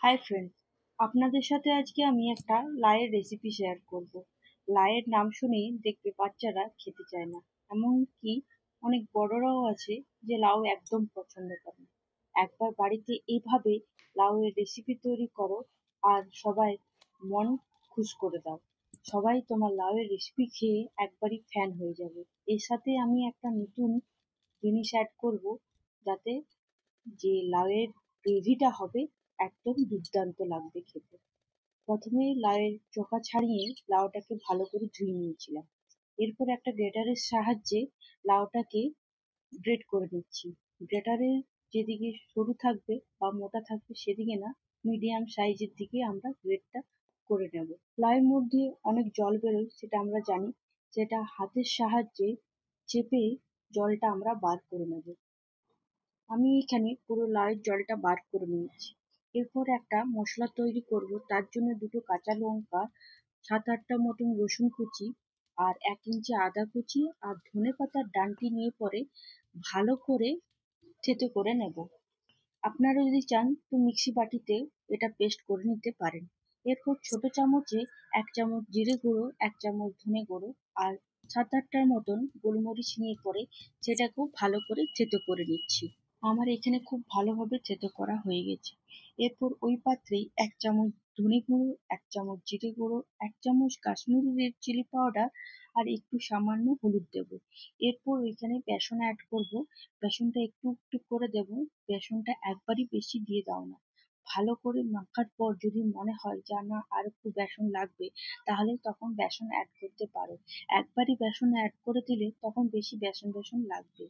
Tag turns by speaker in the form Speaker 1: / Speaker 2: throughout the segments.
Speaker 1: Hi friends, আপনাদের সাথে আজকে আমি একটা লাউয়ের রেসিপি শেয়ার করব। লাউয়ের নাম শুনেই দেখবে বাচ্চারা খেতে চায় না, এমনকি অনেক বড়রাও আছে যে লাউ একদম পছন্দ করে না। একবার বাড়িতে এইভাবে লাউয়ের রেসিপি তৈরি করো আর সবাই মন খুশ করে দাও। সবাই তোমার লাউয়ের রেসিপি খেয়ে একবারই ফ্যান হয়ে যাবে। এর সাথে আমি একটা নতুন জিনিস অ্যাড করব, যাতে যে লাউয়ের গ্রেভিটা হবে একদম দুর্দান্ত লাগবে খেতে। প্রথমে লাউয়ের চোখা ছাড়িয়ে লাউটাকে ভালো করে ধুয়ে নিয়েছিলাম। এরপর একটা গ্রেটারের সাহায্যে লাউটাকে গ্রেট করে নিচ্ছি। গ্রেটারের যেদিকে সরু থাকবে বা মোটা থাকবে সেদিকে না, মিডিয়াম সাইজের দিকে আমরা গ্রেটটা করে নেব। লাউয়ের মধ্যে অনেক জল বেরোয় সেটা আমরা জানি, সেটা হাতের সাহায্যে চেপে জলটা আমরা বার করে নেব। আমি এখানে পুরো লাউয়ের জলটা বার করে নিয়েছি। এরপর একটা মশলা তৈরি করব, তার জন্য দুটো কাঁচা লঙ্কা, 7-8টা মতন রসুন কুচি আর 1 ইঞ্চি আদা কুচি আর ধনেপাতার ডাঁটি নিয়ে পরে ভালো করে থেতো করে নেব। আপনারা যদি চান তো মিক্সি বাটিতে এটা পেস্ট করে নিতে পারেন। এরপর ছোট চামচে 1 চামচ জিরে গুঁড়ো, 1 চামচ ধনে গুঁড়ো আর 7-8টার মতন গোলমরিচ নিয়ে পরে সেটাকেও ভালো করে থেতো করে নিচ্ছি। আমার এখানে খুব ভালোভাবে থেতো করা হয়ে গেছে। এরপর ওই পাত্রেই 1 চামচ ধনে গুঁড়ো, 1 চামচ জিরে গুঁড়ো, 1 চামচ কাশ্মীরি রেড চিলি পাউডার আর একটু সামান্য হলুদ দেব। এরপর ওইখানে বেসন অ্যাড করব। বেসনটা একটু একটু করে দেব। বেসনটা একবারই বেশি দিয়ে দাও না। ভালো করে মাখার পর যদি মনে হয় যে না আর একটু বেসন লাগবে, তাহলে তখন বেসন অ্যাড করতে পারো। একবারই বেসন অ্যাড করে দিলে তখন বেশি বেসন বেসন লাগবে।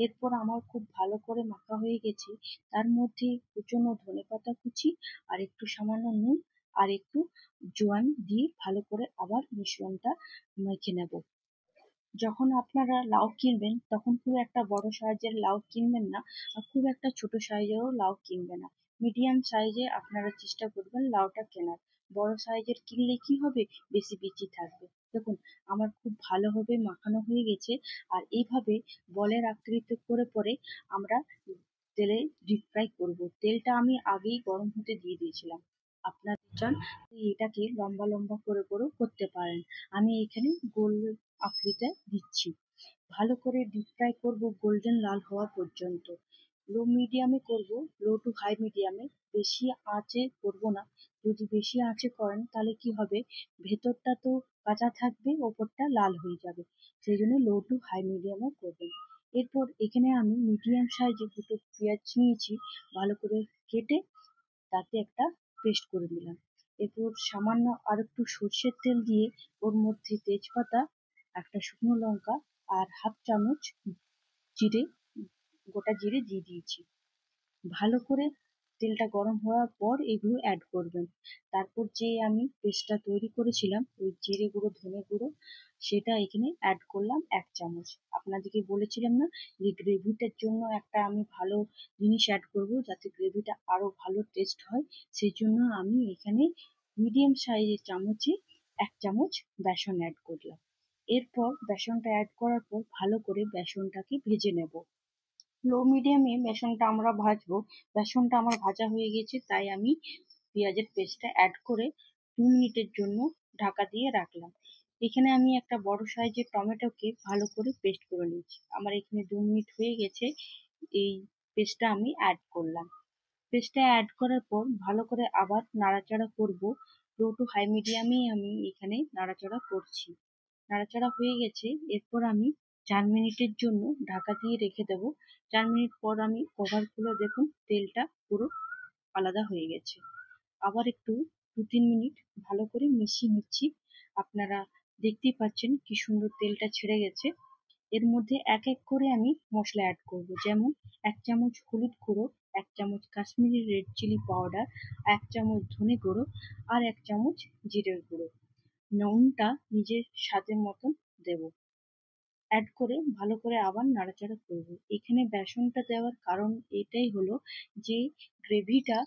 Speaker 1: এরপর আমার খুব ভালো করে মাখা হয়ে গেছে। তার মধ্যে কুচনো ধনেপাতা কুচি আর একটু সামান্য নুন আর একটু জোয়ান দিয়ে ভালো করে আবার মিশ্রণটা মেখে নেব। যখন আপনারা লাউ কিনবেন তখন খুব একটা বড় সাইজের লাউ কিনবেন না, আর খুব একটা ছোট সাইজেরও লাউ কিনবেন না। মিডিয়াম সাইজে আপনারা চেষ্টা করবেন লাউটা কেনার। বড় সাইজের কিনলে কি হবে, বেশি বিচি থাকবে। দেখুন, আমার খুব ভালোভাবে মাখানো হয়ে গেছে। আর এইভাবে বলের আকৃতি করে পরে আমরা তেলে ডিপ ফ্রাই করবো। তেলটা আমি আগেই গরম হতে দিয়ে দিয়েছিলাম। আপনারা চান এটাকে লম্বা লম্বা করে করেও করতে পারেন। আমি এখানে গোল আকৃতিতে দিচ্ছি। ভালো করে ডিপ ফ্রাই করবো গোল্ডেন লাল হওয়া পর্যন্ত। লো মিডিয়ামে করব, লো টু হাই মিডিয়ামে। বেশি আঁচে করব না। যদি বেশি আঁচে করেন তাহলে কি হবে, ভেতরটা তো কাঁচা থাকবে, ওপরটা লাল হয়ে যাবে। সেই জন্য লো টু হাই মিডিয়ামে করবেন। এরপর এখানে আমি মিডিয়াম সাইজের দুটো পেঁয়াজ নিয়েছি, ভালো করে কেটে তাতে একটা পেস্ট করে নিলাম। এরপর সামান্য আর একটু সর্ষের তেল দিয়ে ওর মধ্যে তেজপাতা, একটা শুকনো লঙ্কা আর হাফ চামচ জিরে, গোটা জিরে দিয়ে দিয়েছি। ভালো করে তেলটা গরম হওয়ার পর এগুলো অ্যাড করবেন। তারপর যে আমি পেস্টটা তৈরি করেছিলাম ওই জিরে গুঁড়ো ধনে গুঁড়ো সেটা এখানে অ্যাড করলাম 1 চামচ। আপনাদেরকে বলেছিলাম না যে গ্রেভিটার জন্য একটা আমি ভালো জিনিস অ্যাড করব, যাতে গ্রেভিটা আরো ভালো টেস্ট হয়। সেই জন্য আমি এখানে মিডিয়াম সাইজের চামচে 1 চামচ বেসন অ্যাড করলাম। এরপর বেসনটা অ্যাড করার পর ভালো করে বেসনটাকে ভেজে নেব। লো মিডিয়ামে বেসনটা আমরা ভাজবো। বেসনটা আমার ভাজা হয়ে গেছে, তাই আমি পেঁয়াজের পেস্টটা অ্যাড করে 2 মিনিটের জন্য ঢাকা দিয়ে রাখলাম। এখানে আমি একটা বড় সাইজের টমেটোকে ভালো করে পেস্ট করে নিয়েছি। আমার এখানে 2 মিনিট হয়ে গেছে। এই পেস্টটা আমি অ্যাড করলাম। পেস্টটা অ্যাড করার পর ভালো করে আবার নাড়াচাড়া করব। লো টু হাই মিডিয়ামেই আমি এখানে নাড়াচাড়া করছি। নাড়াচাড়া হয়ে গেছে। এরপর আমি 4 মিনিটের জন্য ঢাকা দিয়ে রেখে দেবো। 4 মিনিট পর আমি কভার খুলে দেখুন তেলটা পুরো আলাদা হয়ে গেছে। আবার একটু 2-3 মিনিট ভালো করে মিশিয়ে নিচ্ছি। আপনারা দেখতেই পাচ্ছেন কি সুন্দর তেলটা ছেড়ে গেছে। এর মধ্যে এক এক করে আমি মশলা অ্যাড করব, যেমন 1 চামচ হলুদ গুঁড়ো, 1 চামচ কাশ্মীরি রেড চিলি পাউডার, 1 চামচ ধনে গুঁড়ো আর 1 চামচ জিরের গুঁড়ো। নুনটা নিজের স্বাদের মতন দেব। অ্যাড করে ভালো করে আবার নাড়াচাড়া করব। এখানে বেসনটা দেওয়ার কারণ এটাই হলো যে গ্রেভিটা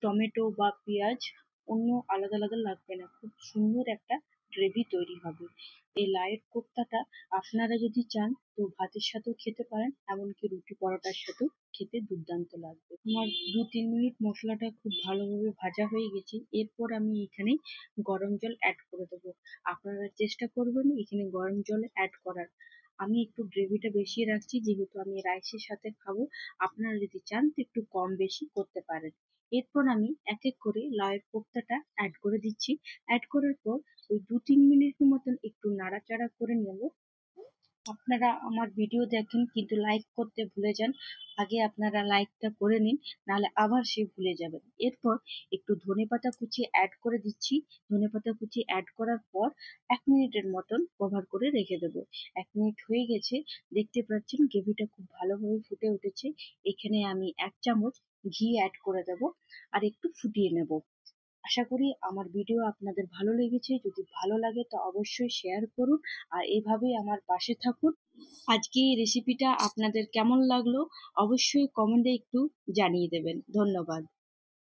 Speaker 1: টমেটো বা পেঁয়াজ অন্য আলাদা আলাদা লাগবে না, খুব সুন্দর একটা গ্রেভি তৈরি হবে। এই লাউয়ের কোপ্তাটা আপনারা যদি চান তো ভাতের সাথেও খেতে পারেন, এমনকি রুটি পরোটার সাথেও খেতে দুর্দান্ত লাগবে। আমার 2-3 মিনিট মশলাটা খুব ভালোভাবে ভাজা হয়ে গেছে। এরপর আমি এখানে গরম জল অ্যাড করে দেবো। আপনারা চেষ্টা করবেন এখানে গরম জল অ্যাড করার। আমি একটু গ্রেভিটা বেশি রাখছি যেহেতু আমি রাইসের সাথে খাবো। আপনারা যদি চান তো একটু কম বেশি করতে পারেন। এরপর আমি এক এক করে লাউয়ের কোপ্তাটা অ্যাড করে দিচ্ছি। অ্যাড করার পর ওই 2-3 মিনিটের মতন একটু নাড়াচাড়া করে নেব। আপনারা আমার ভিডিও দেখেন কিন্তু লাইক করতে ভুলে যান। আগে আপনারা লাইকটা করে নিন, নাহলে আবার সে ভুলে যাবেন। এরপর একটু ধনেপাতা কুচি অ্যাড করে দিচ্ছি। ধনেপাতা কুচি অ্যাড করার পর 1 মিনিটের মতন কভার করে রেখে দেবো। 1 মিনিট হয়ে গেছে, দেখতে পাচ্ছেন গ্রেভিটা খুব ভালোভাবে ফুটে উঠেছে। এখানে আমি 1 চামচ ঘি অ্যাড করে দেবো আর একটু ফুটিয়ে নেব। আশা করি আমার ভিডিও আপনাদের ভালো লেগেছে। যদি ভালো লাগে তো অবশ্যই শেয়ার করুন আর এভাবেই আমার পাশে থাকুন। আজকে এই রেসিপিটা আপনাদের কেমন লাগলো অবশ্যই কমেন্টে একটু জানিয়ে দেবেন। ধন্যবাদ।